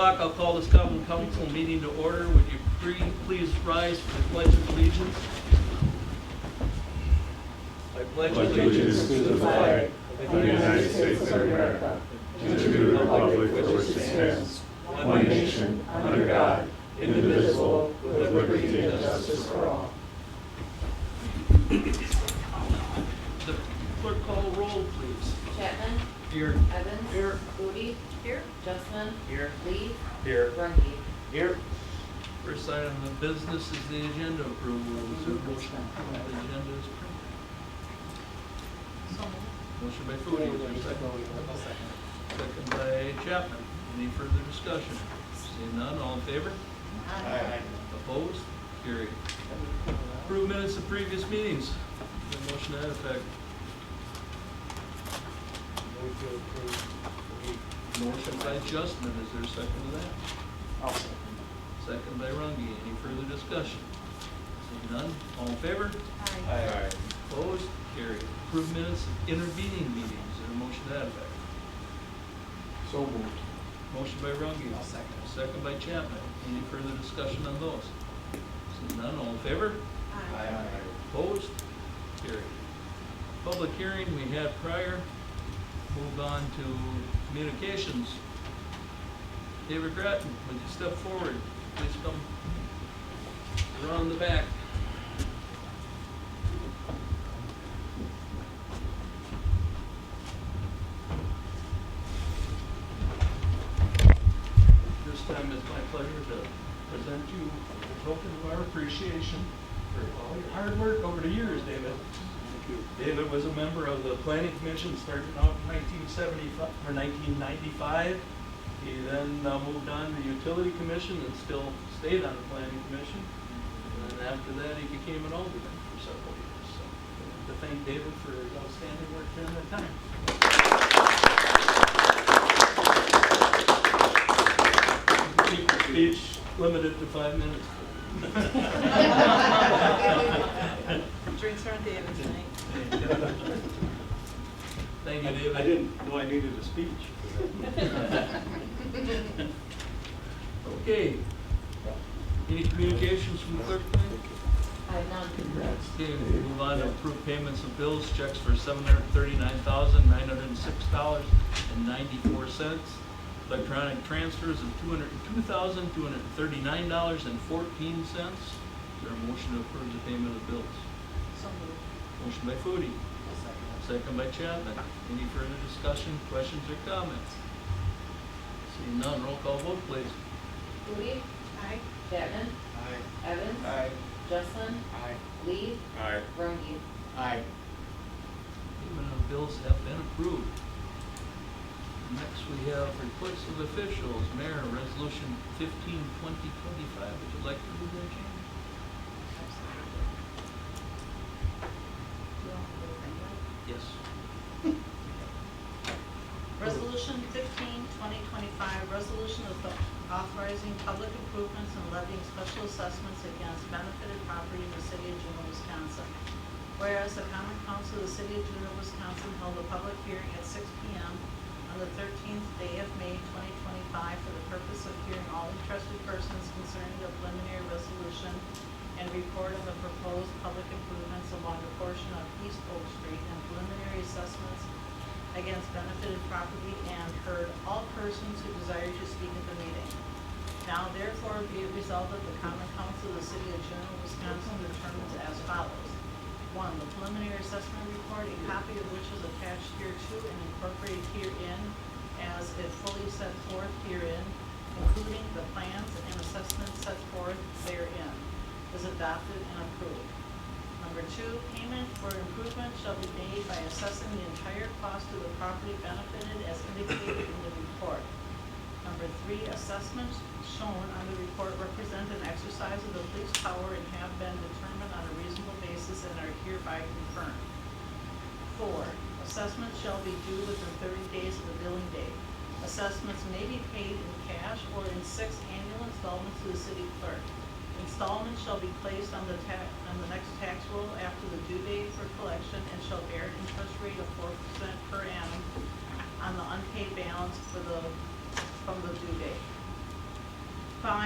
I'll call this common council meeting to order. Would you please rise for the pledge of allegiance? I pledge allegiance to the flag of the United States of America and to the republic for which it stands, one nation, under God, indivisible, with liberty and justice for all. The clerk call the roll, please. Chapman. Here. Evans. Here. Foodie. Here. Justman. Here. Lee. Here. Runge. Here. First item of business is the agenda approval. Is there a motion to approve the agenda as printed? Motion by Foodie, is there a second? Second by Chapman. Any further discussion? Seeing none, all in favor? Aye. Opposed? Carried. Approve minutes of previous meetings. Is there a motion to that effect? Motion by Justman, is there a second to that? I'll second. Second by Runge. Any further discussion? Seeing none, all in favor? Aye. Opposed? Carried. Approve minutes of intervening meetings. Is there a motion to that effect? So moved. Motion by Runge. I'll second. Second by Chapman. Any further discussion on those? Seeing none, all in favor? Aye. Opposed? Carried. Public hearing we had prior. Moved on to communications. David Grattan, would you step forward? Please come around the back. This time it's my pleasure to present you a token of our appreciation for all your hard work over the years, David. David was a member of the Planning Commission starting out in 1995. He then moved on to the Utility Commission and still stayed on the Planning Commission. And then after that, he became an alderman for several years. So I'd like to thank David for his outstanding work during that time. Keep the speech limited to 5 minutes. Drinks aren't David tonight. Thank you, David. I didn't know I needed a speech. Okay. Any communications from the clerk tonight? I have none. Okay, we'll move on to approve payments of bills, checks for $739,906.94. Electronic transfers of $202,239.14. Is there a motion to approve the payment of bills? So moved. Motion by Foodie. Second by Chapman. Any further discussion, questions, or comments? Seeing none, roll call vote, please. Foodie. Aye. Chapman. Aye. Evans. Aye. Justman. Aye. Lee. Aye. Runge. Aye. Payment of bills have been approved. Next, we have reports of officials. Mayor, Resolution 15-2025. Would you like to read that, Jane? Yes. Resolution 15-2025, resolution of authorizing public improvements and levying special assessments against benefited property in the city of Juneau, Wisconsin. Whereas the Common Council of the city of Juneau, Wisconsin held a public hearing at 6 p.m. on the 13th day of May 2025 for the purpose of hearing all interested persons concerning the preliminary resolution and report on the proposed public improvements along a portion of East Oak Street and preliminary assessments against benefited property, and heard all persons who desired to speak at the meeting. Now therefore be it resolved that the Common Council of the city of Juneau, Wisconsin determines as follows. 1. The preliminary assessment report, a copy of which is attached hereto and incorporated herein as if fully set forth herein, including the plans and assessments set forth therein, is adopted and approved. Number 2, payment for improvement shall be made by assessing the entire cost of the property benefited as indicated in the report. Number 3, assessments shown on the report represent an exercise of the police power and have been determined on a reasonable basis and are hereby confirmed. 4, assessments shall be due within 30 days of the billing date. Assessments may be paid in cash or in 6 annual installments to the city clerk. Installments shall be placed on the next tax roll after the due date for collection and shall bear an interest rate of 4% per annum on the unpaid balance from the due date.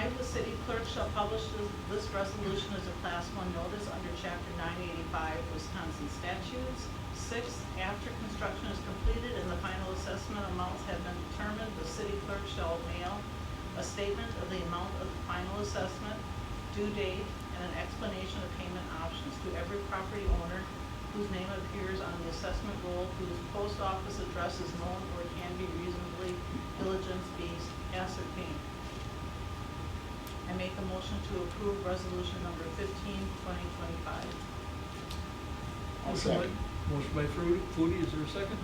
5, the city clerk shall publish this resolution as a Class 1 notice under Chapter 985 Wisconsin statutes. 6, after construction is completed and the final assessment amounts have been determined, the city clerk shall mail a statement of the amount of the final assessment, due date, and an explanation of payment options to every property owner whose name appears on the assessment roll, whose post office address is known or can be reasonably diligence be ascertained. I make a motion to approve resolution number 15, 2025. I'll second. Motion by Foodie, is there a second?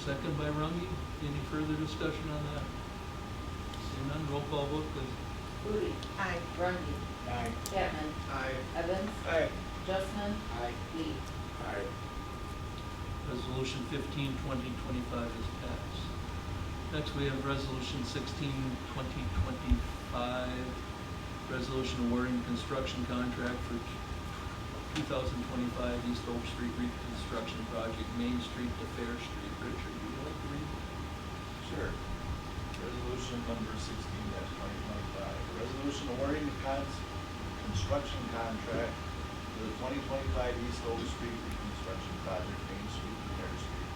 Second by Rungy. Any further discussion on that? Seeing none, roll call vote, please. Rudy. Aye. Rungy. Aye. Chapman. Aye. Evans. Aye. Justman. Aye. Lee. Aye. Resolution 15, 2025 is passed. Next, we have Resolution 16, 2025, resolution awarding construction contract for 2025 East Oak Street reconstruction project, Main Street to Fair Street. Richard, would you like to read? Sure. Resolution number 16-2025. Resolution awarding the construction contract for the 2025 East Oak Street reconstruction project, Main Street to Fair Street.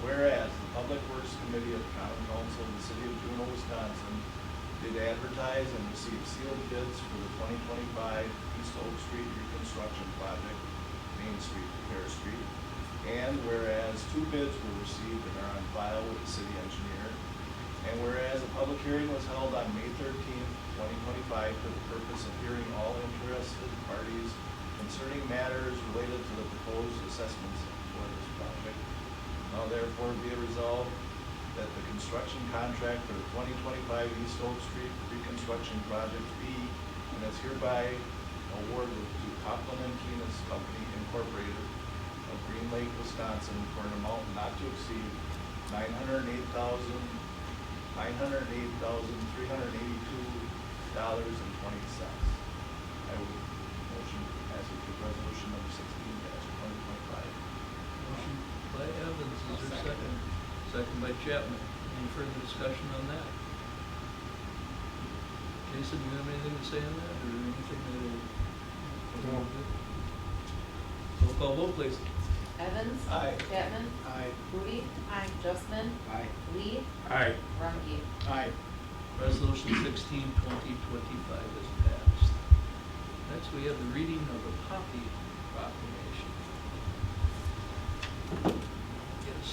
Whereas the Public Works Committee of the Common Council of the City of Juneau, Wisconsin did advertise and receive sealed bids for the 2025 East Oak Street reconstruction project, Main Street to Fair Street. And whereas 2 bids were received and are on file with the city engineer. And whereas a public hearing was held on May 13th, 2025 for the purpose of hearing all interested parties concerning matters related to the proposed assessments for this project. Now therefore be it resolved that the construction contract for the 2025 East Oak Street reconstruction project be and is hereby awarded to Copeland and Keenest Company Incorporated of Green Lake, Wisconsin for an amount not to exceed $908,382.20. I would motion to pass it to resolution number 16-2025. Motion by Evans, is there a second? Second by Chapman. Any further discussion on that? Jason, do you have anything to say on that, or anything that will? No. Roll call vote, please. Evans. Aye. Chapman. Aye. Rudy. Aye. Justman. Aye. Lee. Aye. Rungy. Aye. Resolution 16, 2025 is passed. Next, we have the reading of the Poppy Proclamation. Yes.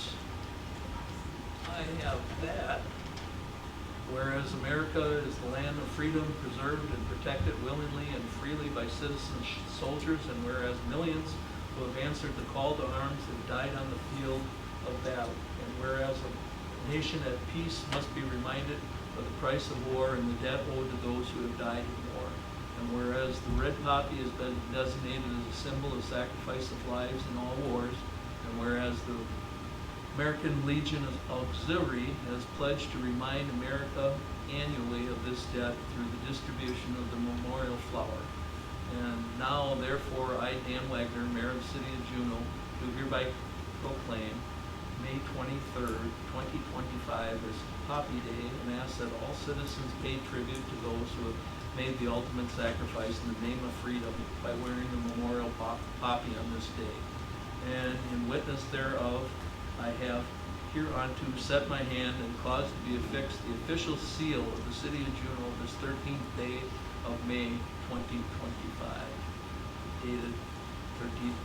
I have that. Whereas America is the land of freedom, preserved and protected willingly and freely by citizen soldiers, and whereas millions who have answered the call to arms have died on the field of battle, and whereas a nation at peace must be reminded of the price of war and the debt owed to those who have died in war, and whereas the red poppy has been designated as a symbol of sacrifice of lives in all wars, and whereas the American Legion Auxiliary has pledged to remind America annually of this debt through the distribution of the memorial flower. And now, therefore, I, Dan Wagner, Mayor of the City of Juneau, do hereby proclaim May 23rd, 2025 as Poppy Day, and ask that all citizens pay tribute to those who have made the ultimate sacrifice in the name of freedom by wearing the memorial poppy on this day. And in witness thereof, I have hereunto set my hand and caused to be affixed the official seal of the City of Juneau this 13th day of May 2025, dated 13th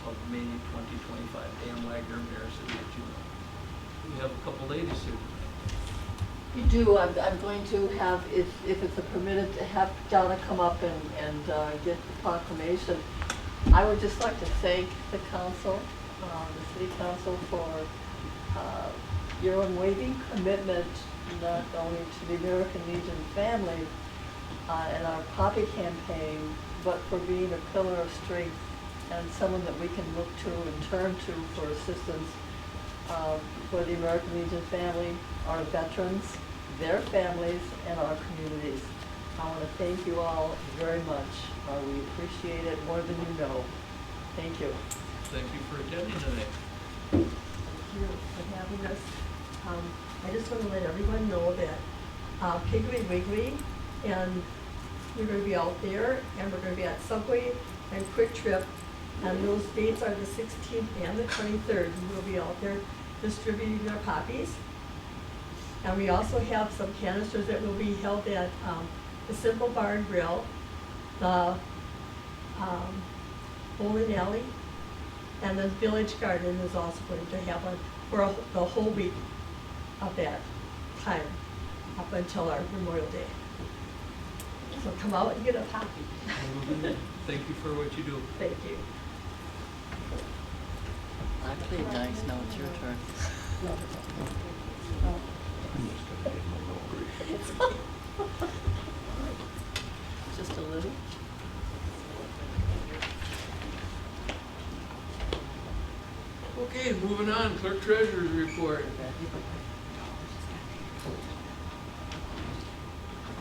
of May 2025. Dan Wagner, Mayor, City of Juneau. We have a couple ladies here tonight. You do. I'm going to have, if it's permitted, to have Donna come up and get the proclamation. I would just like to thank the council, the city council, for your unwavering commitment not only to the American Legion family and our Poppy campaign, but for being a pillar of strength and someone that we can look to and turn to for assistance for the American Legion family, our veterans, their families, and our communities. I want to thank you all very much. We appreciate it more than you know. Thank you. Thank you for attending today. Thank you for having us. I just want to let everyone know that Piggly Wiggly, and we're gonna be out there, and we're gonna be at Subway and Quick Trip, and those dates are the 16th and the 23rd. We'll be out there distributing our poppies. And we also have some canisters that will be held at the Simple Bar and Grill, the bowling alley, and the Village Garden is also going to have one for the whole week of that time, up until our Memorial Day. So come out and get a poppy. Thank you for what you do. Thank you. I played nice, now it's your turn. Just a little. Okay, moving on, clerk treasurer's report.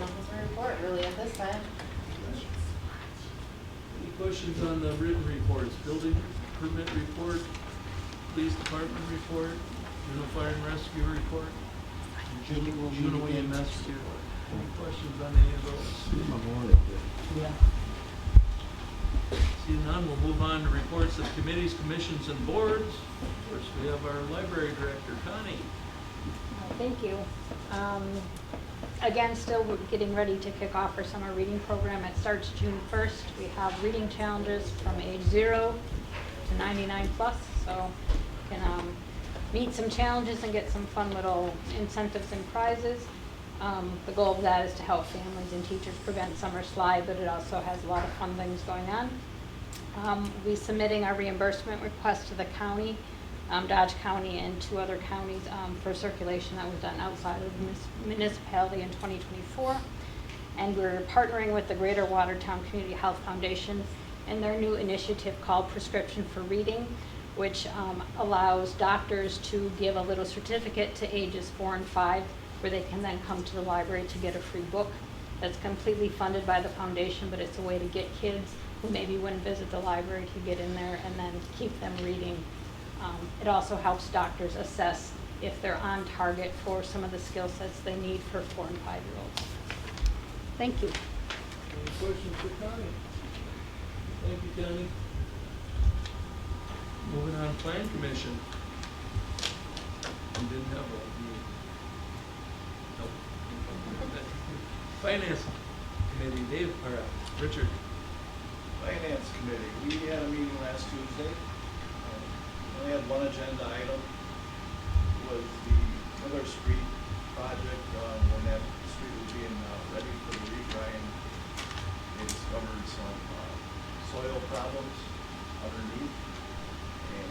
Nothing to report really at this time. Any questions on the written reports? Building permit report, police department report, Juneau Fire and Rescue report, Juneau EMS report. Any questions on any of those? Yeah. Seeing none, we'll move on to reports of committees, commissions, and boards. First, we have our library director, Connie. Thank you. Again, still we're getting ready to kick off our summer reading program. It starts June 1st. We have reading challenges from age 0 to 99 plus, so you can meet some challenges and get some fun little incentives and prizes. The goal of that is to help families and teachers prevent summer slide, but it also has a lot of fun things going on. We're submitting our reimbursement request to the county, Dodge County and 2 other counties for circulation that was done outside of the municipality in 2024. And we're partnering with the Greater Watertown Community Health Foundation and their new initiative called Prescription for Reading, which allows doctors to give a little certificate to ages 4 and 5, where they can then come to the library to get a free book. That's completely funded by the foundation, but it's a way to get kids who maybe wouldn't visit the library to get in there and then keep them reading. It also helps doctors assess if they're on target for some of the skill sets they need for 4 and 5-year-olds. Thank you. Any questions for Connie? Thank you, Connie. Moving on, Plan Commission. We didn't have a meeting. Nope. Finance Committee, Dave, or Richard. Finance Committee, we had a meeting last Tuesday. We only had one agenda item, was the Miller Street project. When that street was being ready for the regrind, they discovered some soil problems underneath. And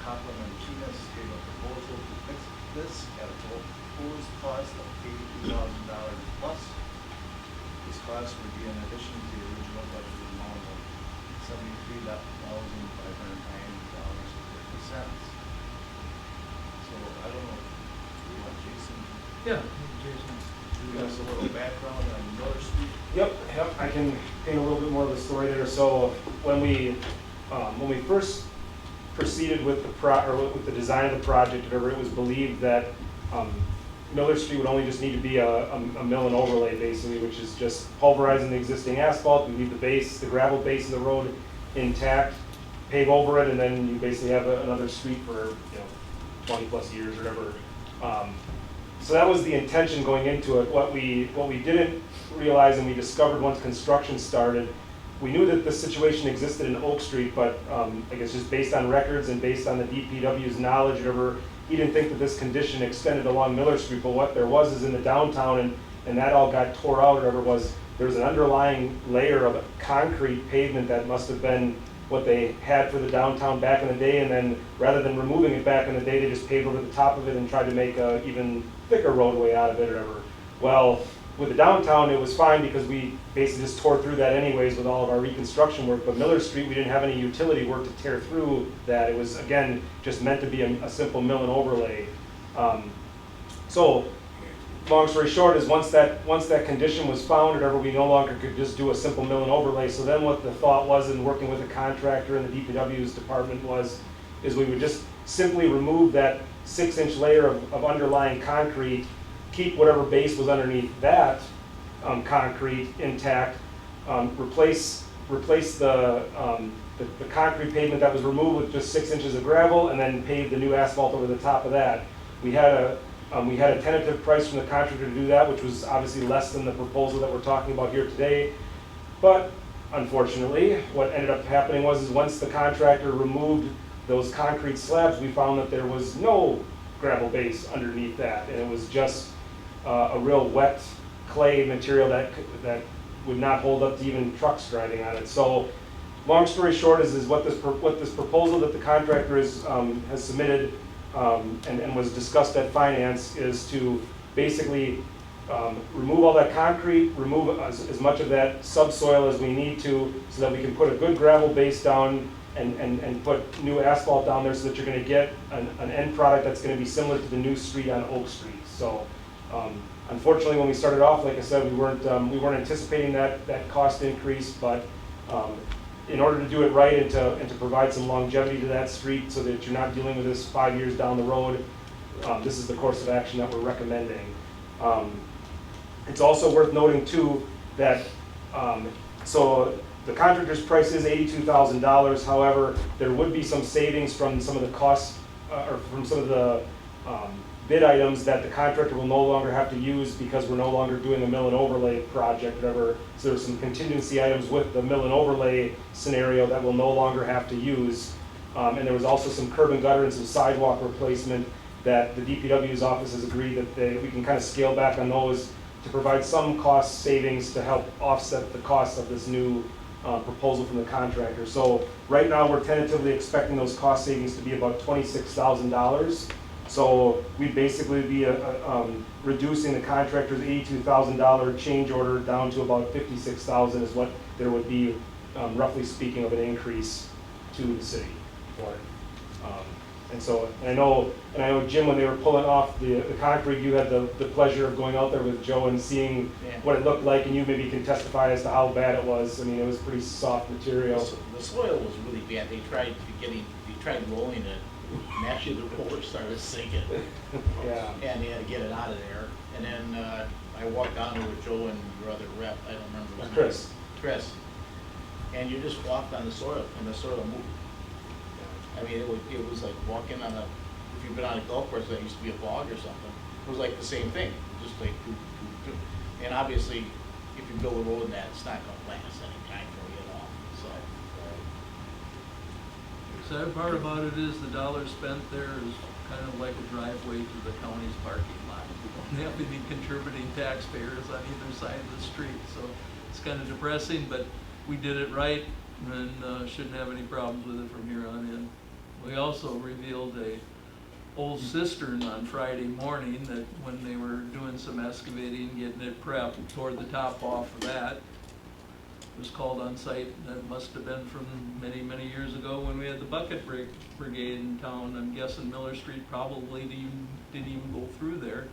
Copeland and Keenest gave a proposal to fix this at a proposed cost of $82,000 plus. This cost would be in addition to the original budgeted amount of $73,509.50. So I don't know, do you want Jason Yeah, Jason. to give us a little background on Miller Street? Yep, I can paint a little bit more of the story there. So when we first proceeded with the design of the project, whatever, it was believed that Miller Street would only just need to be a mill and overlay, basically, which is just pulverizing the existing asphalt. We leave the gravel base of the road intact, pave over it, and then you basically have another street for 20 plus years or whatever. So that was the intention going into it. What we didn't realize, and we discovered once construction started, we knew that this situation existed in Oak Street, but I guess just based on records and based on the DPW's knowledge, whatever, he didn't think that this condition extended along Miller Street. But what there was is in the downtown, and that all got tore out, whatever, there was an underlying layer of concrete pavement that must have been what they had for the downtown back in the day, and then rather than removing it back in the day, they just paved over the top of it and tried to make a even thicker roadway out of it or whatever. Well, with the downtown, it was fine because we basically just tore through that anyways with all of our reconstruction work, but Miller Street, we didn't have any utility work to tear through that. It was, again, just meant to be a simple mill and overlay. So, long story short is once that condition was found, whatever, we no longer could just do a simple mill and overlay. So then what the thought was in working with the contractor and the DPW's department is we would just simply remove that 6-inch layer of underlying concrete, keep whatever base was underneath that concrete intact, replace the concrete pavement that was removed with just 6 inches of gravel, and then pave the new asphalt over the top of that. We had a tentative price from the contractor to do that, which was obviously less than the proposal that we're talking about here today. But unfortunately, what ended up happening was once the contractor removed those concrete slabs, we found that there was no gravel base underneath that, and it was just a real wet clay material that would not hold up to even trucks driving on it. So, long story short is what this proposal that the contractor has submitted and was discussed at finance is to basically remove all that concrete, remove as much of that subsoil as we need to, so that we can put a good gravel base down and put new asphalt down there, so that you're going to get an end product that's going to be similar to the new street on Oak Street. So unfortunately, when we started off, like I said, we weren't anticipating that cost increase, but in order to do it right and to provide some longevity to that street, so that you're not dealing with this 5 years down the road, this is the course of action that we're recommending. It's also worth noting too that so the contractor's price is $82,000. However, there would be some savings from some of the costs or from some of the bid items that the contractor will no longer have to use, because we're no longer doing a mill and overlay project, whatever. So there's some contingency items with the mill and overlay scenario that we'll no longer have to use. And there was also some curb and gutter and some sidewalk replacement that the DPW's office has agreed that we can kind of scale back on those to provide some cost savings to help offset the cost of this new proposal from the contractor. So right now we're tentatively expecting those cost savings to be about $26,000. So we'd basically be reducing the contractor's $82,000 change order down to about $56,000 is what there would be, roughly speaking, of an increase to the city for it. And I know Jim, when they were pulling off the concrete, you had the pleasure of going out there with Joe and seeing what it looked like, and you maybe can testify as to how bad it was. I mean, it was pretty soft material. The soil was really bad. They tried rolling it, and actually the roller started sinking. Yeah. And they had to get it out of there. And then I walked down there with Joe and your other rep, I don't remember his name. Chris. And you just walked on the soil, and the soil moved. I mean, it was like walking on if you've been on a golf course that used to be a bog or something, it was like the same thing, just like doo, doo, doo. And obviously, if you build a road in that, it's not going to last any time for you at all, so. The sad part about it is the dollar spent there is kind of like a driveway to the county's parking lot. We don't have any contributing taxpayers on either side of the street, so it's kind of depressing, but we did it right and shouldn't have any problems with it from here on in. We also revealed a old cistern on Friday morning that when they were doing some excavating, getting it prepped, tore the top off of that. It was called on site. That must have been from many, many years ago when we had the bucket brigade in town. I'm guessing Miller Street probably didn't even go through there,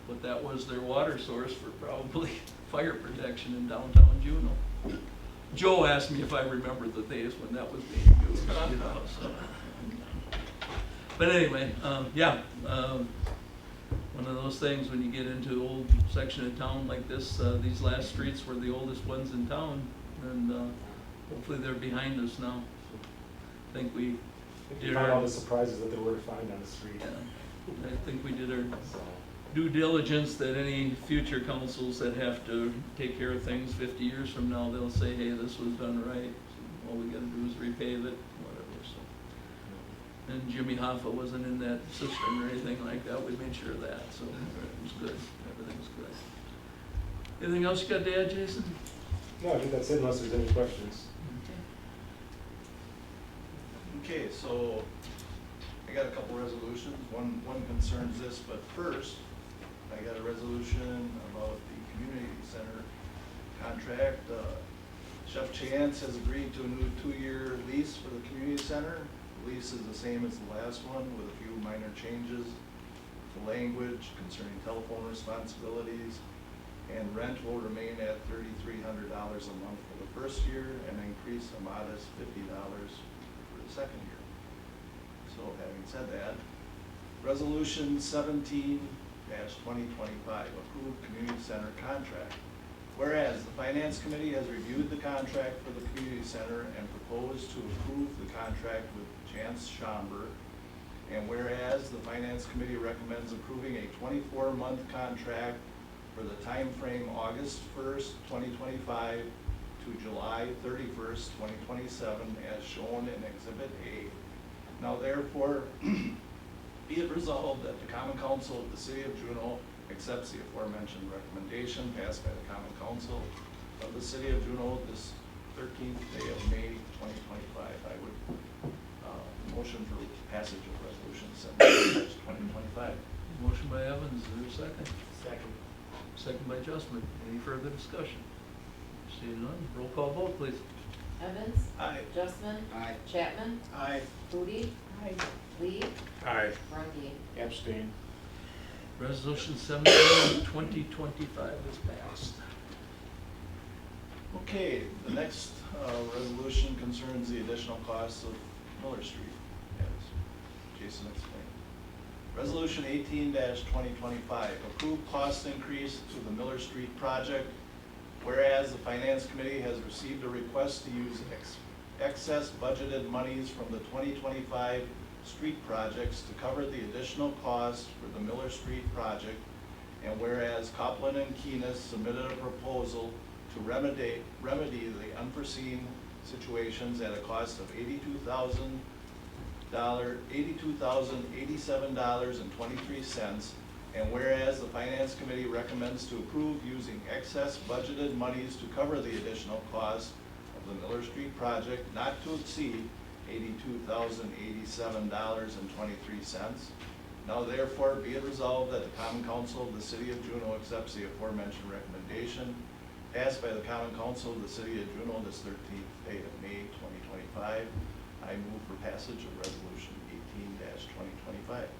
but that was their water source for probably fire protection in downtown Juneau. Joe asked me if I remembered the days when that was being used, you know, so. But anyway, one of those things when you get into an old section of town like this, these last streets were the oldest ones in town, and hopefully they're behind us now. So I think we did found all the surprises that there were to find on the street. Yeah, I think we did our due diligence that any future councils that have to take care of things 50 years from now, they'll say, hey, this was done right. So all we got to do is repave it, whatever. So. And Jimmy Hoffa wasn't in that system or anything like that. We made sure of that. So it was good. Everything's good. Anything else you got to add, Jason? No, I think that's it unless there's any questions. Okay, so I got a couple resolutions. One concerns this, but first, I got a resolution about the community center contract. Chef Chance has agreed to a new 2-year lease for the community center. The lease is the same as the last one with a few minor changes to language concerning telephone responsibilities, and rent will remain at $3,300 a month for the first year and increase a modest $50 for the second year. So having said that, Resolution 17 2025, approved community center contract. Whereas the Finance Committee has reviewed the contract for the community center and proposed to approve the contract with Chance Schomburg. And whereas the Finance Committee recommends approving a 24-month contract for the time frame August 1st, 2025 to July 31st, 2027, as shown in Exhibit A. Now therefore, be it resolved that the Common Council of the City of Juneau accepts the aforementioned recommendation passed by the Common Council of the City of Juneau this 13th day of May 2025. I would motion for passage of resolution 7/2025. Motion by Evans, is there a second? Second. Second by Justman. Any further discussion? Seeing none, roll call vote, please. Evans? Aye. Justman? Aye. Chapman? Aye. Foodie? Lee? Aye. Rungy? Abstain. Resolution 17/2025 is passed. Okay, the next resolution concerns the additional costs of Miller Street, as Jason explained. Resolution 18/2025, approved cost increase to the Miller Street project. Whereas the Finance Committee has received a request to use excess budgeted monies from the 2025 street projects to cover the additional costs for the Miller Street project. And whereas Copeland and Keenest submitted a proposal to remedy the unforeseen situations at a cost of $82,087.23. And whereas the Finance Committee recommends to approve using excess budgeted monies to cover the additional cost of the Miller Street project not to exceed $82,087.23. Now therefore be it resolved that the Common Council of the City of Juneau accepts the aforementioned recommendation passed by the Common Council of the City of Juneau this 13th day of May 2025. I move for passage of resolution 18/2025.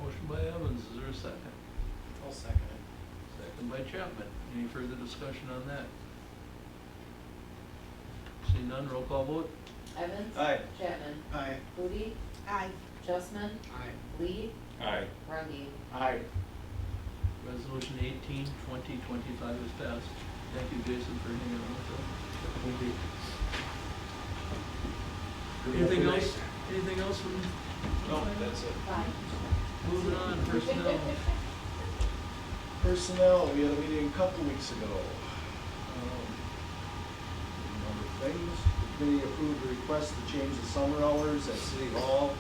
Motion by Evans, is there a second? I'll second it. Second by Chapman. Any further discussion on that? Seeing none, roll call vote. Evans? Aye. Chapman? Aye. Foodie? Aye. Justman? Aye. Lee? Aye. Rungy? Aye. Resolution 18/2025 is passed. Thank you, Jason, for hanging on with us. Anything else? Anything else from? No, that's it. Aye. Moving on, personnel. Personnel, we had a meeting a couple weeks ago. A number of things. The committee approved a request to change the summer hours at City Hall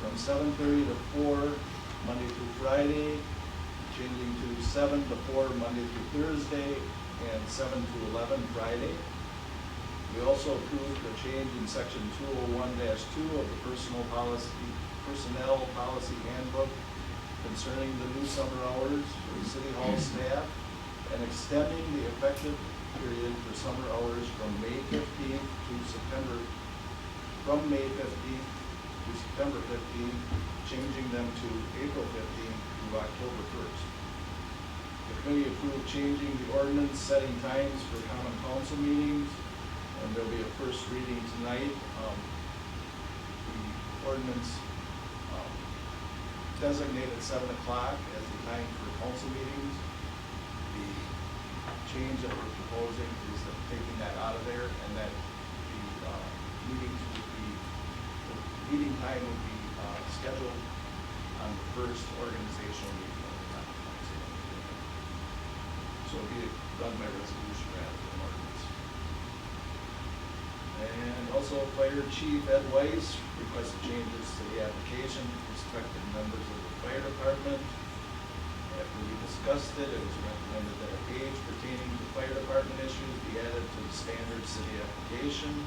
from 7:30 to 4, Monday through Friday, changing to 7 to 4, Monday through Thursday, and 7 to 11 Friday. We also approved a change in section 201-2 of the Personnel Policy Handbook concerning the new summer hours for the City Hall staff and extending the effective period for summer hours from May 15th to September 15th, changing them to April 15th through October 1st. The committee approved changing the ordinance setting times for common council meetings, and there'll be a first reading tonight. The ordinance designated 7 o'clock as the time for council meetings. The change that we're proposing is that taking that out of there, and that the meeting time would be scheduled on the first organizational meeting of the common council. So it'll be done by resolution rather than ordinance. And also Fire Chief Ed Weiss requested changes to the application for prospective members of the fire department. After we discussed it, it was recommended that a page pertaining to fire department issues be added to the standard city application.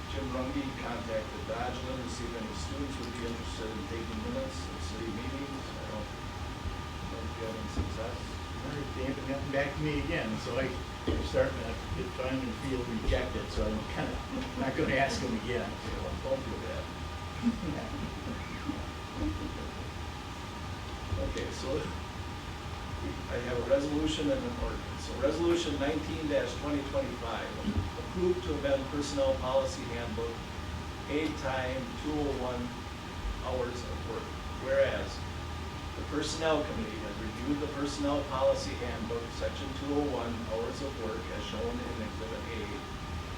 Jim Runge contacted Dodgeland to see if any students would be interested in taking minutes of city meetings. I don't know if you have any success. They haven't gotten back to me again, so I'm starting to get finally feel rejected, so I'm kind of not going to ask them again. Don't feel bad. Okay, so I have a resolution and an ordinance. So resolution 19/2025, approved to amend personnel policy handbook, paid time 201 hours of work. Whereas The Personnel Committee has reviewed the Personnel Policy Handbook, Section 201, Hours of Work, as shown in Exhibit A.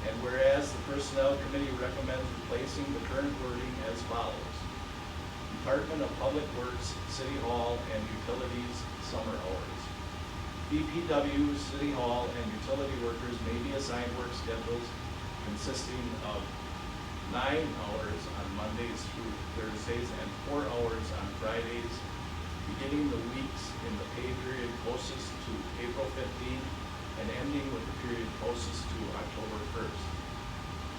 And whereas the Personnel Committee recommends replacing the current wording as follows. Department of Public Works, City Hall, and Utilities, summer hours. DPW, City Hall, and utility workers may be assigned work schedules consisting of 9 hours on Mondays through Thursdays and 4 hours on Fridays, beginning the weeks in the pay period closest to April 15th and ending with the period closest to October 1st.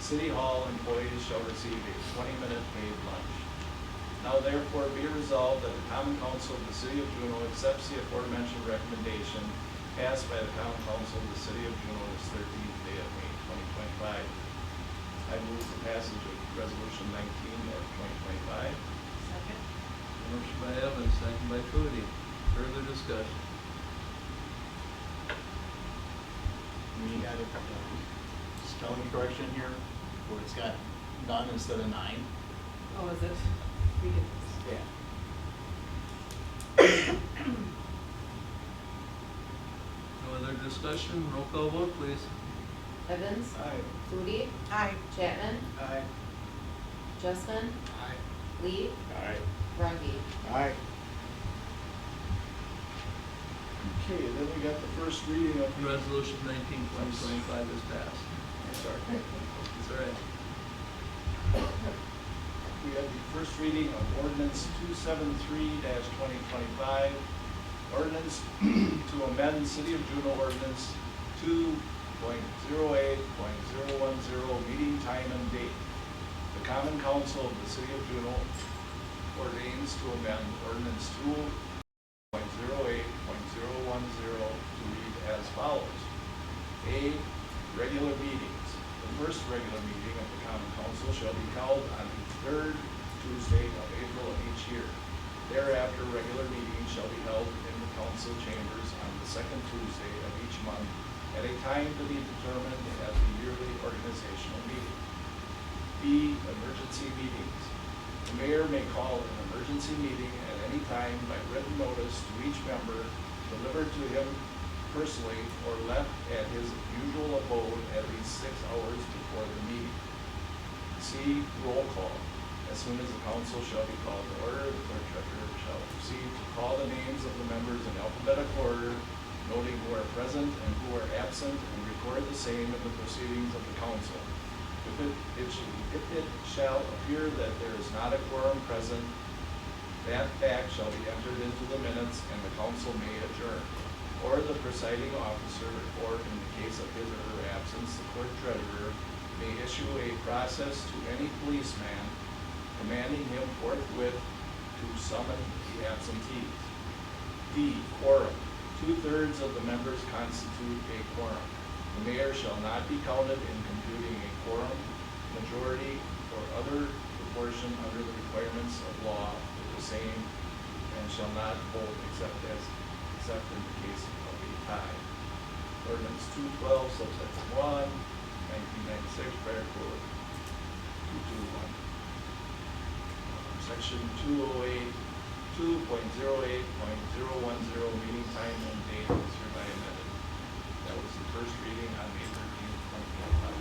City Hall employees shall receive a 20-minute paid lunch. Now therefore be resolved that the Common Council of the City of Juneau accepts the aforementioned recommendation passed by the Common Council of the City of Juneau this 13th day of May 2025. I move the passage of Resolution 19 of 2025. Second. Motion by Evans, second by Trudy. Further discussion. We had a spelling correction here, where it's got none instead of 9. Oh, is it? We did. Yeah. No other discussion? Roll call vote, please. Evans? Aye. Flutie? Aye. Chapman? Aye. Justman? Aye. Lee? Aye. Rungy? Aye. Okay, then we got the first reading of the Resolution 19, 2025 is passed. Sorry. It's all right. We have the first reading of ordinance 273-2025, ordinance to amend City of Juneau ordinance 2.08.010, meeting time and date. The Common Council of the City of Juneau ordains to amend ordinance 2.08.010 to read as follows. A, regular meetings. The first regular meeting of the Common Council shall be held on the third Tuesday of April of each year. Thereafter, regular meetings shall be held in the council chambers on the second Tuesday of each month at a time to be determined at the yearly organizational meeting. B, emergency meetings. The mayor may call an emergency meeting at any time by written notice to each member, delivered to him personally, or left at his usual abode at least 6 hours before the meeting. C, roll call. As soon as the council shall be called to order, the clerk treasurer shall proceed to call the names of the members in alphabetical order, noting who are present and who are absent, and record the same in the proceedings of the council. If it shall appear that there is not a quorum present, that fact shall be entered into the minutes, and the council may adjourn. Or the presiding officer, or in the case of his or her absence, the clerk treasurer, may issue a process to any policeman commanding him forthwith to summon the absentees. D, quorum. 2/3 of the members constitute a quorum. The mayor shall not be counted in computing a quorum. Majority or other proportion under the requirements of law is the same and shall not vote except in the case of a tie. Ordinance 212, subsection 1, 1996, Fire Code 221. Section 208, 2.08.010, meeting time and date is hereby amended. That was the first reading on May 13th, 2025.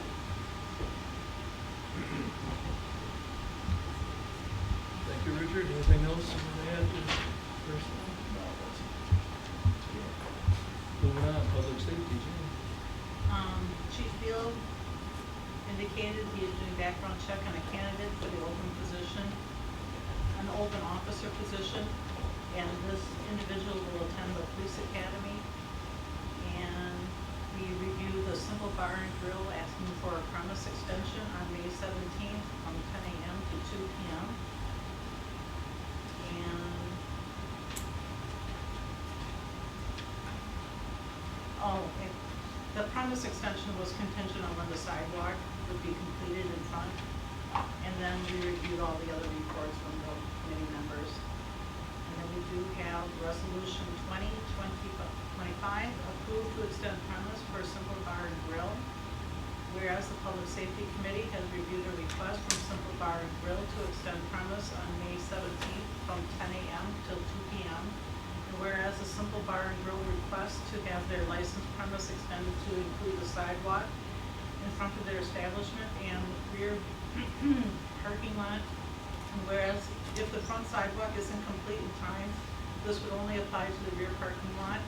Thank you, Richard. Anything else you want to add to personnel? No, that's Moving on, public safety, Jane. Chief Beal indicated he is doing background check on a candidate for the open position, an open officer position, and this individual will attend the police academy. And we reviewed the simple bar and grill asking for a premise extension on May 17th from 10 a.m. to 2 p.m. And the premise extension was contingent on when the sidewalk would be completed in front. And then we reviewed all the other reports from the committee members. And then we do have resolution 2025 approved to extend premise for a simple bar and grill. Whereas the Public Safety Committee has reviewed a request from Simple Bar and Grill to extend premise on May 17th from 10 a.m. till 2 p.m. And whereas the Simple Bar and Grill requests to have their licensed premise extended to include the sidewalk in front of their establishment and rear parking lot. And whereas if the front sidewalk isn't complete in time, this would only apply to the rear parking lot.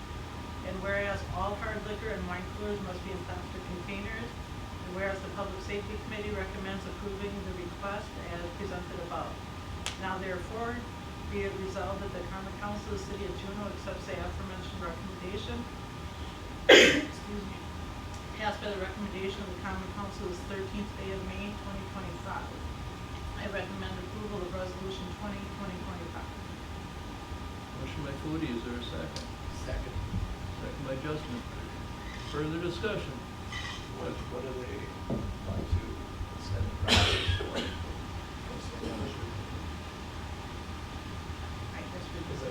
And whereas all hard liquor and wine coolers must be in plastic containers. And whereas the Public Safety Committee recommends approving the request as presented above. Now therefore, be it resolved that the Common Council of the City of Juneau accepts the aforementioned recommendation. Excuse me. Passed by the recommendation of the Common Council this 13th day of May, 2025. I recommend approval of Resolution 20-2025. Motion by Foodie, is there a second? Second. Second by Justman. Further discussion? What do they want to extend the process for? What's the issue? I guess we There's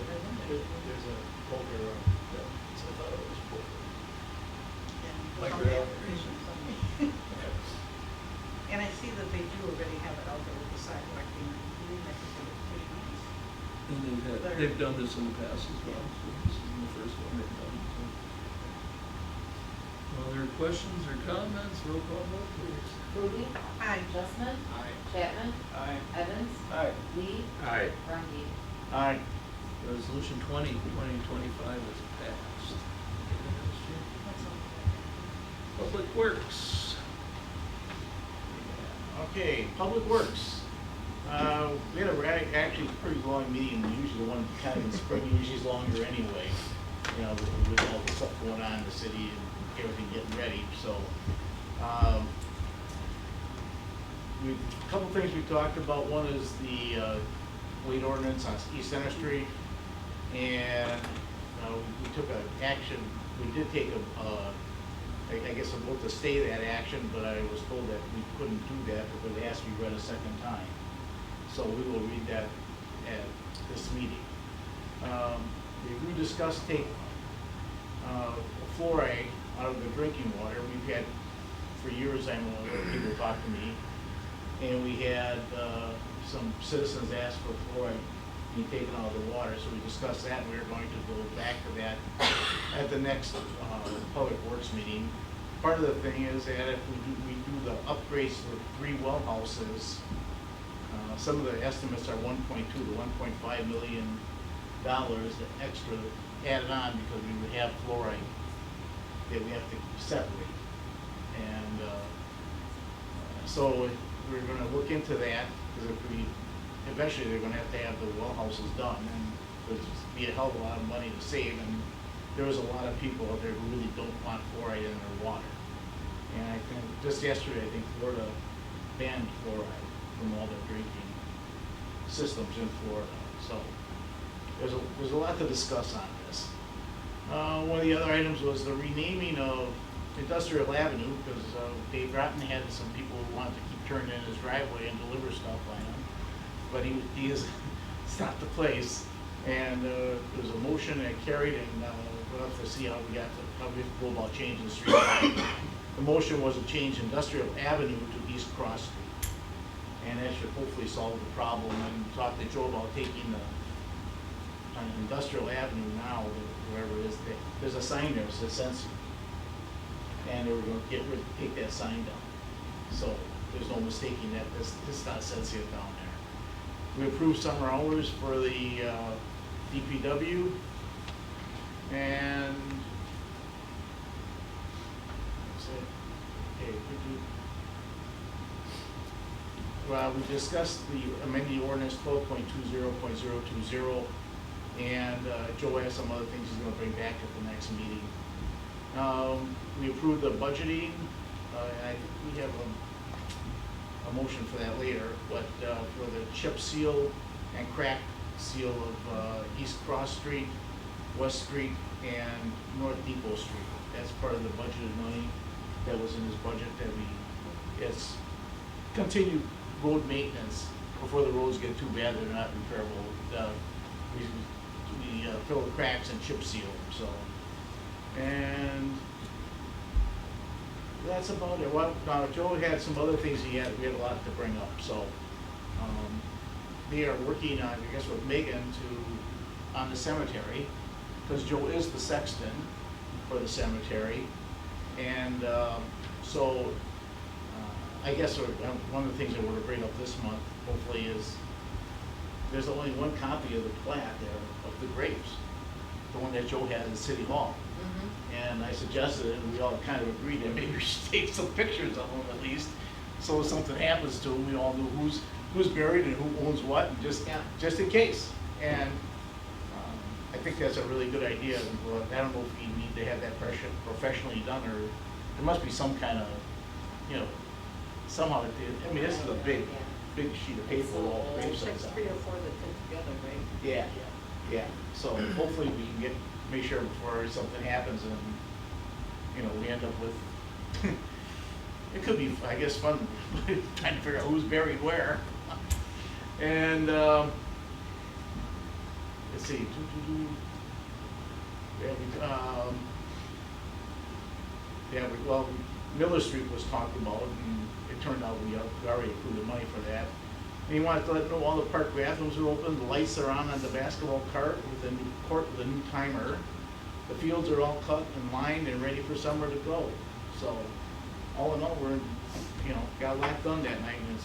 just there's a poker, so I thought it was poker. Like some real? applications, and I see that they do already have it out there with the sidewalk being removed, I think it's pretty nice. And they've done this in the past as well, so this isn't the first one they've done, so. Other questions or comments? Roll call vote, please. Rudy? Aye. Justman? Aye. Chapman? Aye. Evans? Aye. Lee? Aye. Rungy? Aye. Resolution 20-2025 is passed. That's all. Public Works. Okay, Public Works. We had actually pretty long meeting, usually the one kind of in spring, usually is longer anyway. You know, with all the stuff going on in the city and everything getting ready, so. A couple things we talked about, one is the weight ordinance on East Center Street. And we took an action, we did take I guess a vote to stay that action, but I was told that we couldn't do that because it has to be read a second time. So we will read that at this meeting. We discussed take fluoride out of the drinking water. We've had, for years, I know people talk to me, and we had some citizens ask for fluoride being taken out of the water, so we discussed that, and we are going to go back to that at the next Public Works meeting. Part of the thing is that if we do the upgrades to the 3 well houses, some of the estimates are 1.2 to 1.5 million dollars extra added on because we would have fluoride that we have to separate. And so we're gonna look into that, because eventually they're gonna have the well houses done, and there's be a hell of a lot of money to save, and there was a lot of people out there who really don't want fluoride in their water. And I think, just yesterday, I think Florida banned fluoride from all their drinking systems in Florida, so there's a lot to discuss on this. One of the other items was the renaming of Industrial Avenue, because Dave Broughton had some people who wanted to keep turning in his driveway and deliver stuff by him, but he is, it's not the place. And there was a motion that carried, and we'll have to see how we have to go about changing the street. The motion was to change Industrial Avenue to East Cross Street, and that should hopefully solve the problem. And talk to Joe about taking on Industrial Avenue now, wherever it is, there's a sign there that says Sensi, and they were going to take that sign down. So there's no mistaking that it's not Sensi down there. We approved summer hours for the DPW, and that's it. Okay, well, we discussed the amending ordinance 12.20.020, and Joe has some other things he's going to bring back at the next meeting. We approved the budgeting, and I think we have a motion for that later, but for the chip seal and crack seal of East Cross Street, West Street, and North Depot Street. That's part of the budgeted money that was in his budget that it's continued road maintenance before the roads get too bad they're not repairable. We fill the cracks and chip seal them, so. And that's about it. Well, Joe had some other things we had a lot to bring up, so, they are working on, I guess with Megan on the cemetery, because Joe is the sexton for the cemetery. And, I guess one of the things that we're gonna bring up this month, hopefully, is there's only one copy of the plat there of the graves, the one that Joe had in City Hall. And I suggested it, and we all kind of agreed that maybe we should take some pictures of them at least, so if something happens to them, we all know who's buried and who owns what, and just in case. And I think that's a really good idea. I don't know if we need to have that professionally done, or there must be some kind of, somehow, I mean, this is a big sheet of paper with all the grave sites on it. 3 or 4 that fit together, right? Yeah. So hopefully we can make sure before something happens and, we end up with, it could be, I guess, fun trying to figure out who's buried where. And, let's see. Well, Miller Street was talked about, and it turned out we already approved the money for that. And he wanted to let know all the park bathrooms are open, the lights are on the basketball court with a new timer. The fields are all cut and lined and ready for summer to go. So, all in all, we're, got a lot done that night, and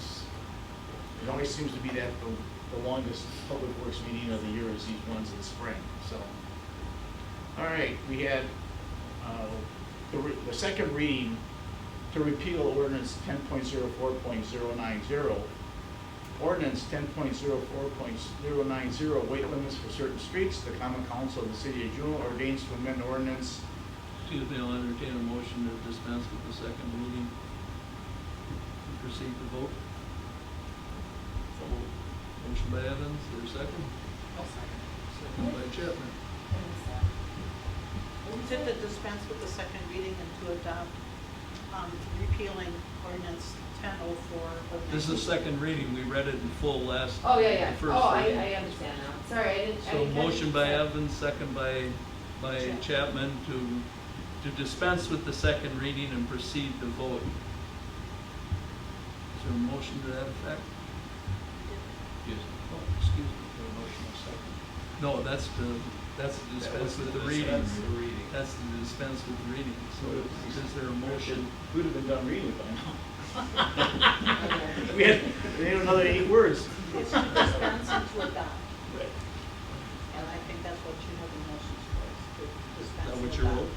it always seems to be that the longest public works meeting of the year is these ones in spring, so. All right, we had, the second reading to repeal ordinance 10.04.090. Ordinance 10.04.090, weight limits for certain streets. The Common Council of the City of Juneau ordains to amend ordinance. Excuse me, I'll entertain a motion to dispense with the second reading. Proceed to vote. Motion by Evans, is there a second? Second by Chapman. Is it to dispense with the second reading and to adopt, repealing ordinance 1004? This is the second reading, we read it in full last. Oh, yeah. the first Oh, I reading. understand now. Sorry, I didn't. So motion by Evans, second by Chapman to dispense with the second reading and proceed to vote. Is there a motion to that effect? Excuse me. No, that's to dispense with the reading. That's to dispense with the reading. So is there a motion? We'd have been done reading by now. We had another 8 words. It's to dispense and to adopt. Right. And I think that's what you have the motions for, is to dispense Is that and what you adopt. wrote?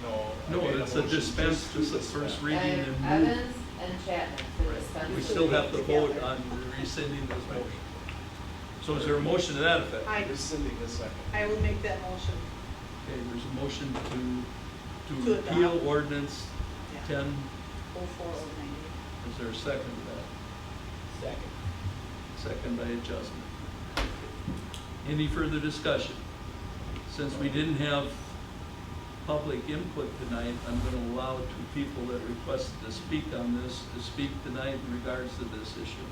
No. No, it's a dispense, this is the first reading and move. Evans and Chapman to dispense. We still have to vote on rescinding this motion. So is there a motion to that effect? Rescinding the second. I will make that motion. Okay, there's a motion to To repeal adopt. ordinance Yeah. 10. 04090. Is there a second to that? Second by adjustment. Any further discussion? Since we didn't have public input tonight, I'm going to allow 2 people that requested to speak on this to speak tonight in regards to this issue.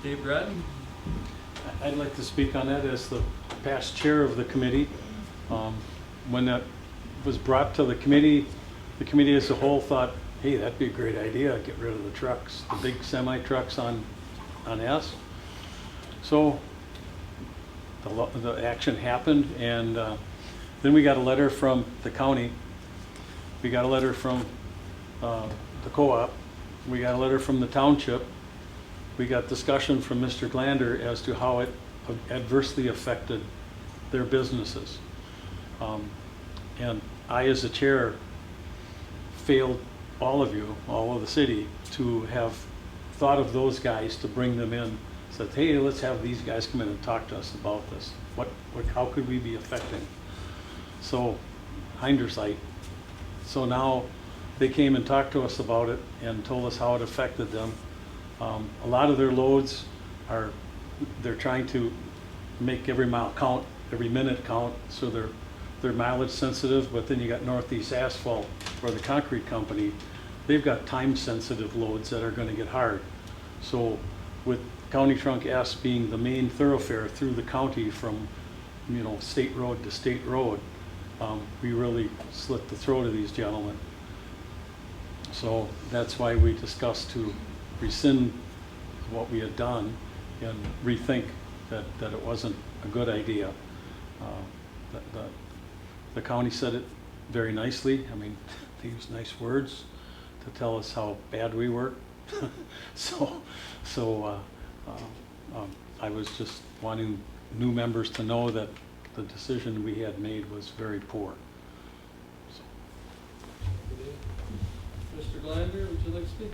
Dave Grattan? I'd like to speak on that as the past chair of the committee. When that was brought to the committee as a whole thought, hey, that'd be a great idea, get rid of the trucks, the big semi trucks on S. So the action happened, and then we got a letter from the county. We got a letter from the co-op. We got a letter from the township. We got discussion from Mr. Glander as to how it adversely affected their businesses. And I, as a chair, failed all of you, all of the city, to have thought of those guys to bring them in. Said, hey, let's have these guys come in and talk to us about this. How could we be affecting? So, hindsight. So now they came and talked to us about it and told us how it affected them. A lot of their loads they're trying to make every mile count, every minute count, so they're mileage sensitive. But then you got Northeast Asphalt, or the concrete company, they've got time sensitive loads that are going to get hard. So with County Trunk S being the main thoroughfare through the county from state road to state road, we really slit the throat of these gentlemen. So that's why we discussed to rescind what we had done and rethink that it wasn't a good idea. The county said it very nicely. I mean, they used nice words to tell us how bad we were. I was just wanting new members to know that the decision we had made was very poor. Mr. Glander, would you like to speak?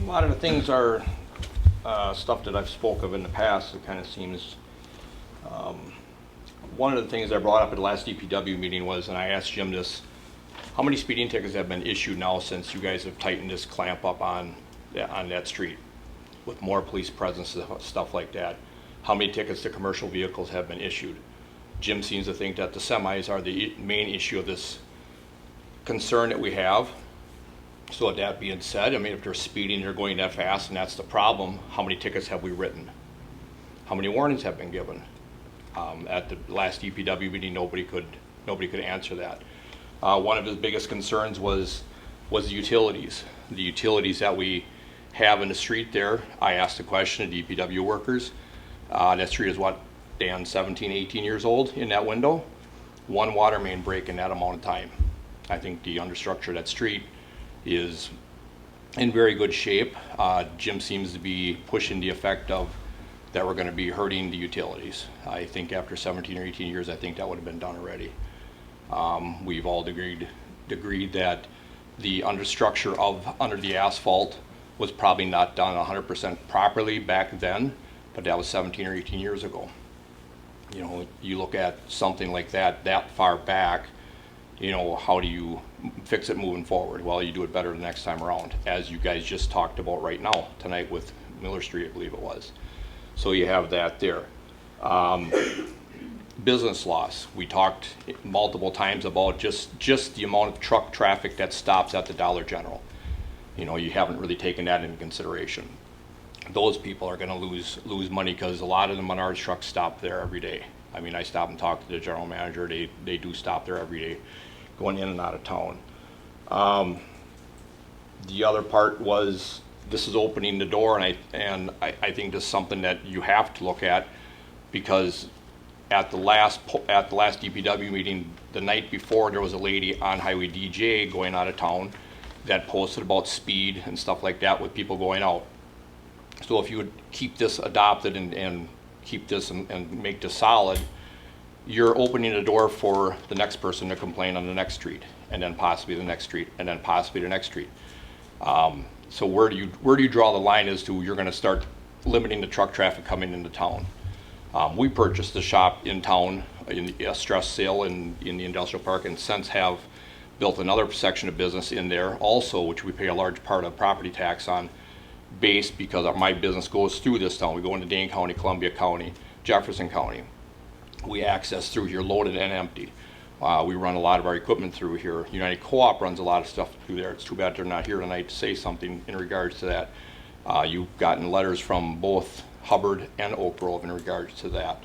A lot of the things are stuff that I've spoke of in the past. It kind of seems, one of the things I brought up at the last DPW meeting was, and I asked Jim this, how many speeding tickets have been issued now since you guys have tightened this clamp up on that street with more police presence and stuff like that? How many tickets to commercial vehicles have been issued? Jim seems to think that the semis are the main issue of this concern that we have. So with that being said, I mean, if they're speeding, they're going that fast, and that's the problem, how many tickets have we written? How many warnings have been given? At the last DPW meeting, nobody could answer that. One of his biggest concerns was the utilities. The utilities that we have in the street there. I asked the question to DPW workers. That street is what, Dan, 17, 18 years old in that window? One water main break in that amount of time. I think the understructure of that street is in very good shape. Jim seems to be pushing the effect of that we're going to be hurting the utilities. I think after 17 or 18 years, I think that would have been done already. We've all agreed that the understructure under the asphalt was probably not done 100% properly back then, but that was 17 or 18 years ago. You know, you look at something like that far back, you know, how do you fix it moving forward? Well, you do it better the next time around, as you guys just talked about right now, tonight with Miller Street, I believe it was. So you have that there. Business loss. We talked multiple times about just the amount of truck traffic that stops at the Dollar General. You know, you haven't really taken that into consideration. Those people are going to lose money because a lot of the Menards trucks stop there every day. I mean, I stop and talk to the general manager. They do stop there every day, going in and out of town. The other part was, this is opening the door, and I think this is something that you have to look at, because at the last DPW meeting, the night before, there was a lady on Highway DJ going out of town that posted about speed and stuff like that with people going out. So if you would keep this adopted and keep this and make this solid, you're opening the door for the next person to complain on the next street, and then possibly the next street, and then possibly the next street. So where do you draw the line as to you're going to start limiting the truck traffic coming into town? We purchased the shop in town in a stress sale in the industrial park, and since have built another section of business in there also, which we pay a large part of property tax on, based because my business goes through this town. We go into Dane County, Columbia County, Jefferson County. We access through here loaded and empty. We run a lot of our equipment through here. United Co-op runs a lot of stuff through there. It's too bad they're not here tonight to say something in regards to that. You've gotten letters from both Hubbard and Oak Grove in regards to that.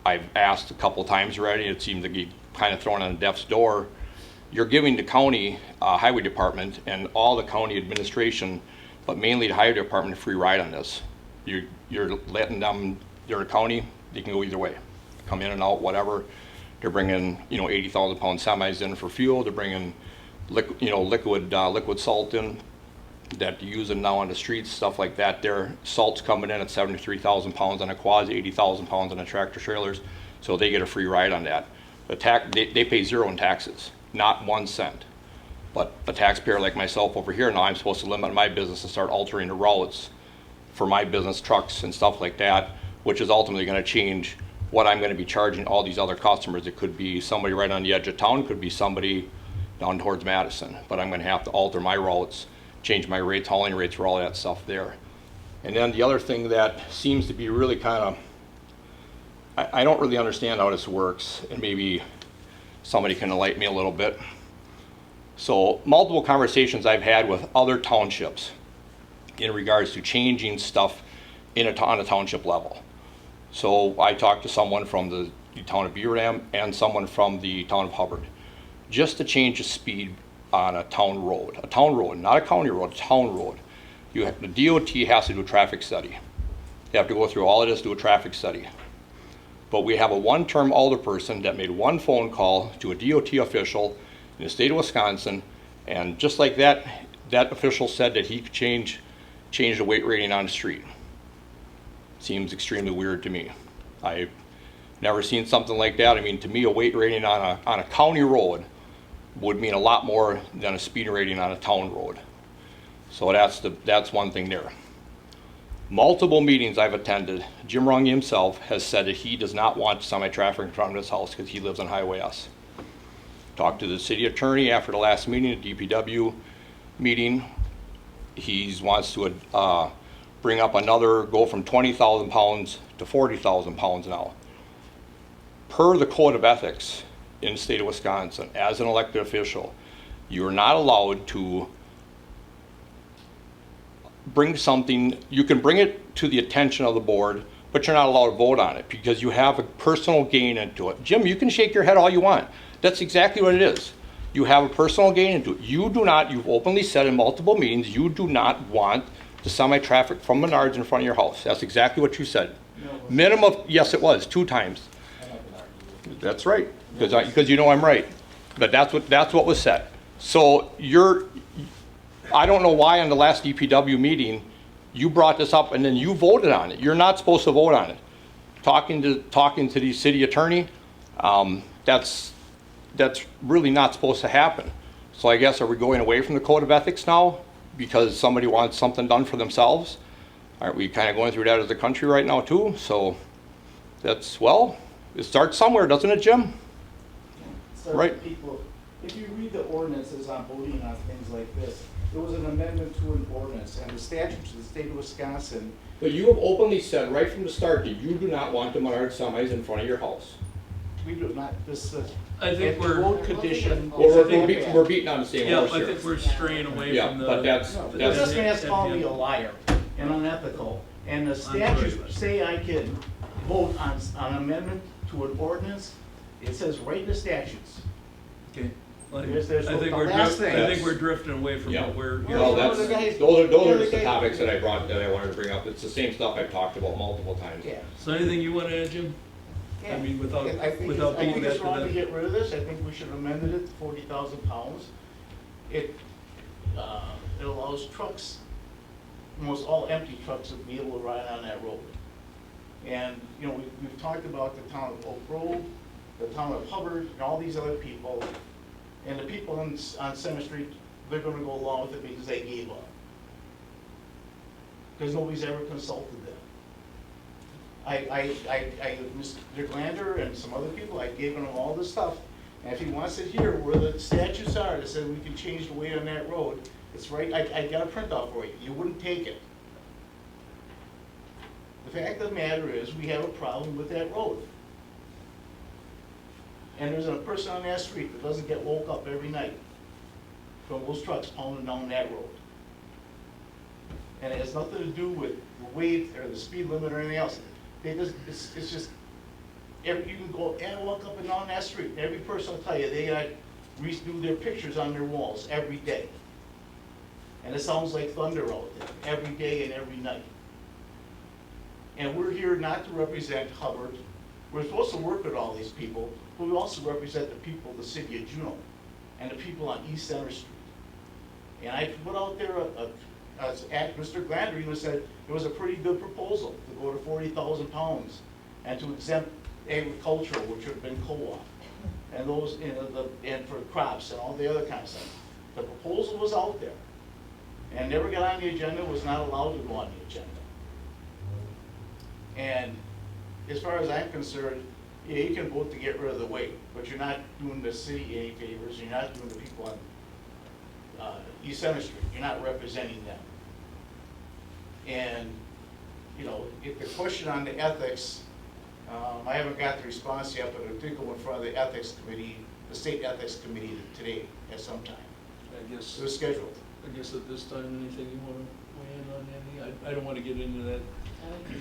I've asked a couple times already. It seems to be kind of thrown on death's door. You're giving the county highway department and all the county administration, but mainly the highway department, a free ride on this. You're letting them, they're a county, they can go either way. Come in and out, whatever. They're bringing, 80,000 pound semis in for fuel. They're bringing, liquid salt in that you're using now on the streets, stuff like that. Their salt's coming in at 73,000 pounds on a quads, 80,000 pounds on the tractor trailers, so they get a free ride on that. They pay zero in taxes, not 1 cent. But a taxpayer like myself over here, now I'm supposed to limit my business and start altering the routes for my business trucks and stuff like that, which is ultimately going to change what I'm going to be charging all these other customers. It could be somebody right on the edge of town, it could be somebody down towards Madison, but I'm going to have to alter my routes, change my rates, hauling rates for all that stuff there. And then the other thing that seems to be really kind of, I don't really understand how this works, and maybe somebody can enlighten me a little bit. So multiple conversations I've had with other townships in regards to changing stuff on a township level. So I talked to someone from the town of Beaver Dam and someone from the town of Hubbard. just to change the speed on a town road, not a county road, a town road. The DOT has to do a traffic study. They have to go through all of this, do a traffic study. But we have a one-term alderperson that made one phone call to a DOT official in the state of Wisconsin, and just like that, that official said that he could change the weight rating on the street. Seems extremely weird to me. I've never seen something like that. I mean, to me, a weight rating on a county road would mean a lot more than a speed rating on a town road. So that's one thing there. Multiple meetings I've attended, Jim Runge himself has said that he does not want semi-traffic in front of his house because he lives on Highway S. Talked to the city attorney after the last meeting, the DPW meeting. He wants to bring up go from 20,000 pounds to 40,000 pounds now. Per the Code of Ethics in the state of Wisconsin, as an elected official, you are not allowed to bring something, you can bring it to the attention of the board, but you're not allowed to vote on it because you have a personal gain into it. Jim, you can shake your head all you want. That's exactly what it is. You have a personal gain into it. You do not, you've openly said in multiple meetings, you do not want the semi-traffic from Menards in front of your house. That's exactly what you said. Minimum, yes it was, 2 times. That's right, because you know I'm right. But that's what was said. So I don't know why on the last DPW meeting you brought this up and then you voted on it. You're not supposed to vote on it. Talking to the city attorney, that's really not supposed to happen. So I guess, are we going away from the Code of Ethics now because somebody wants something done for themselves? Aren't we kind of going through that as a country right now too? So well, it starts somewhere, doesn't it, Jim? Right. People, if you read the ordinances on voting on things like this, there was an amendment to an ordinance, and the statutes of the state of Wisconsin. But you have openly said right from the start that you do not want the Menards semis in front of your house. We do not, I think we're- road condition. We're beating on the same Yeah, horse I here. think we're straying away Yeah, from the. but that's- This man has called me a liar and unethical, and the statutes say I can vote on an amendment to an ordinance. It says right in the statutes. Okay. Well, I There's think the we're last thing. I think we're drifting away from Yeah. what we're. Well, Well, those the guys- are the just the guys- topics that I wanted to bring up. It's the same stuff I've talked about multiple times. Yeah. So anything you want to add, Jim? I mean, without I think beating that it's to wrong to death. get rid of this. I think we should amend it to 40,000 pounds. It allows trucks, almost all empty trucks, to be able to ride on that road. And, you know, we've talked about the town of Oak Grove, the town of Hubbard, and all these other people. And the people on Center Street, they're gonna go along with it because they gave up. Because nobody's ever consulted them. Mr. Glander and some other people, I gave them all this stuff. And if he wants it here, where the statutes are, that said we can change the weight on that road, it's right, I got a printout for you. You wouldn't take it. The fact of the matter is, we have a problem with that road. And there's a person on that street that doesn't get woke up every night from those trucks pounding down that road. And it has nothing to do with the weight or the speed limit or anything else. It's just, you can go and walk up and down that street, and every person will tell you, they got redo their pictures on their walls every day. And it sounds like thunder out there, every day and every night. And we're here not to represent Hubbard. We're supposed to work with all these people, but we also represent the people of the city of Juneau and the people on East Center Street. And I put out there, Mr. Glander even said it was a pretty good proposal to go to 40,000 pounds and to exempt agricultural, which would have been co-op, and those, and for crops and all the other kind of stuff. The proposal was out there and never got on the agenda, was not allowed to go on the agenda. And as far as I'm concerned, yeah, you can vote to get rid of the weight, but you're not doing the city any favors, you're not doing the people on East Center Street, you're not representing them. And, you know, if the question on the ethics, I haven't got the response yet, but I did go in front of the ethics committee, the state ethics committee today at some time. I guess. It was scheduled. I guess at this time, anything you want to weigh in on, Andy? I don't want to get into that.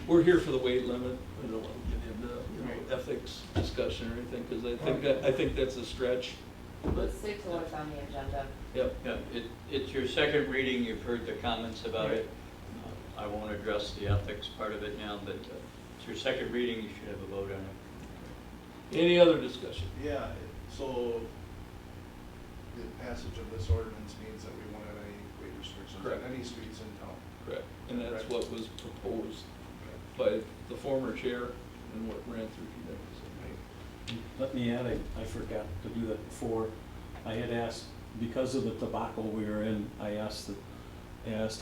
We're here for the weight limit. I don't want to get into, ethics discussion or anything, because I think that's a stretch. Let's stick to what's on the agenda. Yep. Yeah, it's your second reading, you've heard the comments about it. I won't address the ethics part of it now, but it's your second reading, you should have a vote on it. Any other discussion? Yeah, so the passage of this ordinance means that we won't have any weight restrictions Correct. on any streets in town. Correct. And that's what was proposed by the former chair and what ran through committee. Let me add, I forgot to do that before. I had asked, because of the tobacco we were in, I asked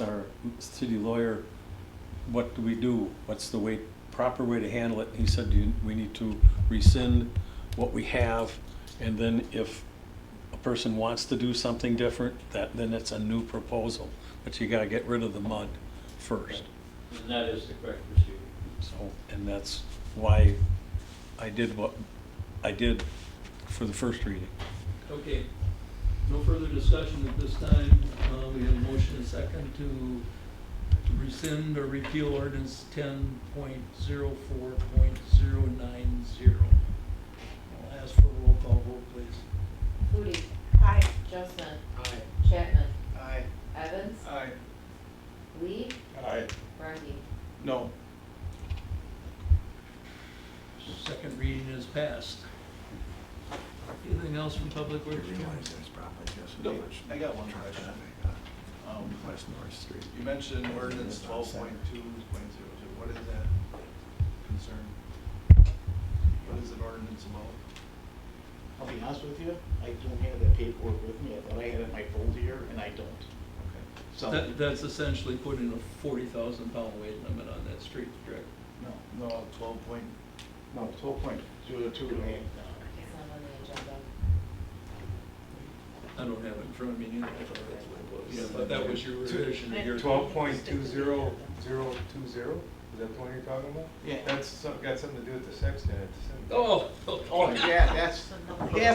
our city lawyer, what do we do? What's the proper way to handle it? He said, we need to rescind what we have, and then if a person wants to do something different, then it's a new proposal. But you gotta get rid of the mud first. And that is the correct procedure. So, and that's why I did what I did for the first reading. Okay, no further discussion at this time. We have a motion and a second to rescind or repeal ordinance 10.04.090. I'll ask for a roll call vote, please. Foodie. Aye. Justin. Aye. Chapman. Aye. Evans. Aye. Lee. Aye. Rungy. No. Second reading is passed. Anything else from Public Works? No, I got one question. West North Street. You mentioned ordinance 12.2.02. What is that concern? What is an ordinance about? I'll be honest with you, I don't have that paperwork with me. I thought I had it in my folder here, and I don't. Okay. So, That's essentially putting a 40,000-pound weight limit on that street, correct? No, 12 point. no, 12.02. It's not on the agenda. I don't have it in front of me neither. I thought that's what it was. Yeah, but that was your revision to your. 12.20020, is that the one you're talking about? Yeah. That's got something to do with the sexton. Oh, Oh, yeah, that's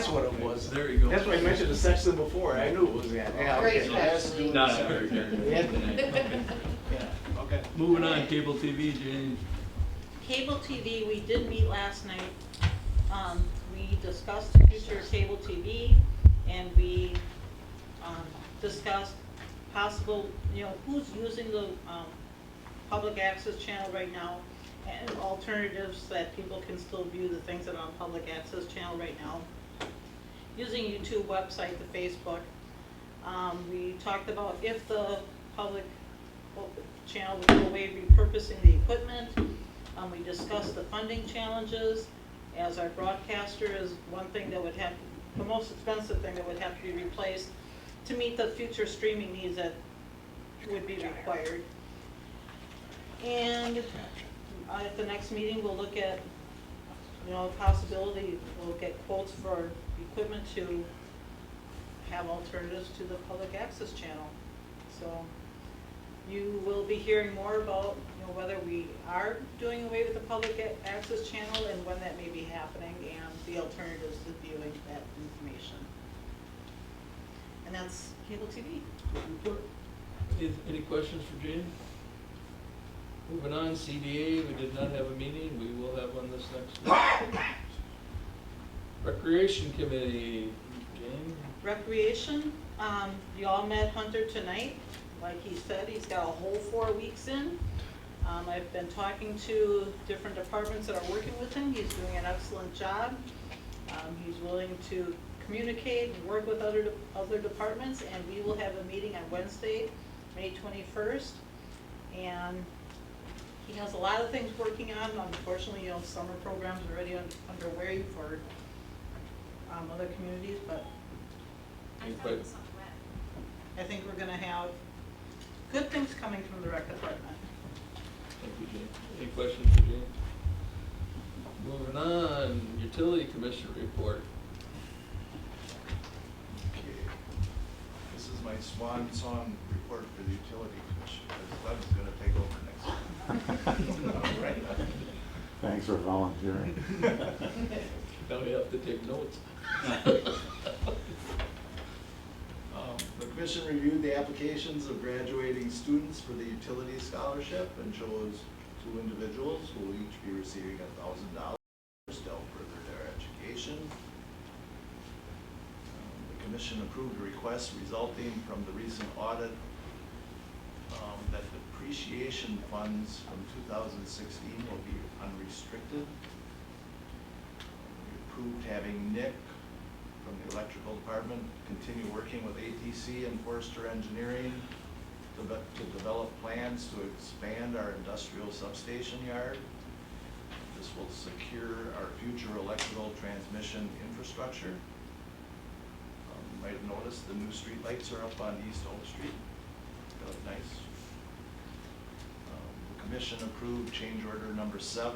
what it was. There you go. That's why I mentioned the section before. I knew it was that. Yeah, Great okay. question. Not on our agenda tonight. Yeah. Okay. Moving on, cable TV, Jane. Cable TV, we did meet last night. We discussed the future of cable TV, and we discussed possible, who's using the public access channel right now, and alternatives that people can still view the things that are on public access channel right now. Using YouTube website, the Facebook. We talked about if the public channel would go away, repurposing the equipment. We discussed the funding challenges, as our broadcaster is one thing that would have, the most expensive thing that would have to be replaced to meet the future streaming needs that would be required. And at the next meeting, we'll look at, possibility, we'll get quotes for equipment to have alternatives to the public access channel. So you will be hearing more about, whether we are doing away with the public access channel and when that may be happening, and the alternatives to viewing that information. And that's cable TV. Any questions for Jane? Moving on, CDA, we did not have a meeting, we will have one this next week. Recreation Committee, Jane? Recreation, you all met Hunter tonight. Like he said, he's got a whole 4 weeks in. I've been talking to different departments that are working with him. He's doing an excellent job. He's willing to communicate and work with other departments, and we will have a meeting on Wednesday, May 21st. And he has a lot of things working on. Unfortunately, summer programs are already underway for other communities, but I think we're going to have good things coming from the rec department. Thank you, Jane. Any questions for Jane? Moving on, Utility Commission report. Okay. This is my swan song report for the Utility Commission, because Doug's gonna take over next week. All right. Thanks for volunteering. Now we have to take notes. The commission reviewed the applications of graduating students for the utility scholarship and chose 2 individuals who will each be receiving $1,000 to help further their education. commission approved a request resulting from the recent audit that depreciation funds from 2016 will be unrestricted. We approved having Nick from the electrical department continue working with ATC and Forrester Engineering to develop plans to expand our industrial substation yard. This will secure our future electrical transmission infrastructure. You might have noticed the new street lights are up on East Oak Street. They look nice. The commission approved change order number 7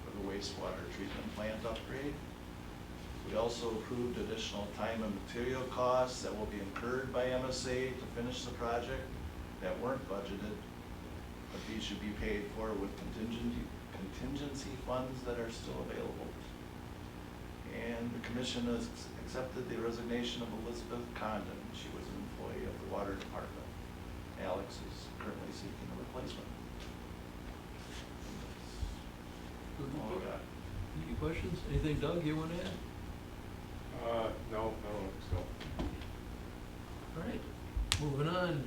for the wastewater treatment plant upgrade. We also approved additional time and material costs that will be incurred by MSA to finish the project that weren't budgeted, but these should be paid for with contingency funds that are still available. And the commission has accepted the resignation of Elizabeth Condon. She was an employee of the water department. Alex is currently seeking a replacement. All I got. Any questions? Anything, Doug, you want to add? No, so. All right, moving on.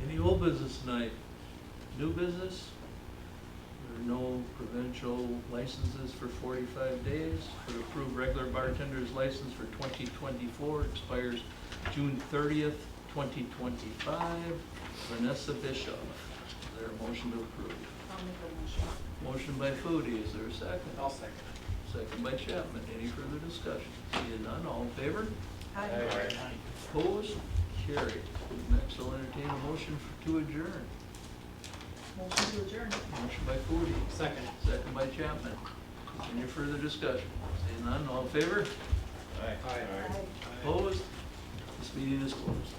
Any old business tonight? New business? There are no provincial licenses for 45 days. For approved regular bartender's license for 2024 expires June 30th, 2025. Vanessa Bishop. Is there a motion to approve? I'll make a motion. Motion by Foodie, is there a second? I'll second. Second by Chapman. Any further discussion? Seeing none, all in favor? Aye. Opposed? Carried. Next, I'll entertain a motion to adjourn. Motion to adjourn. Motion by Foodie. Second. Second by Chapman. Any further discussion? Seeing none, all in favor? Aye. Aye. Opposed? This meeting is closed.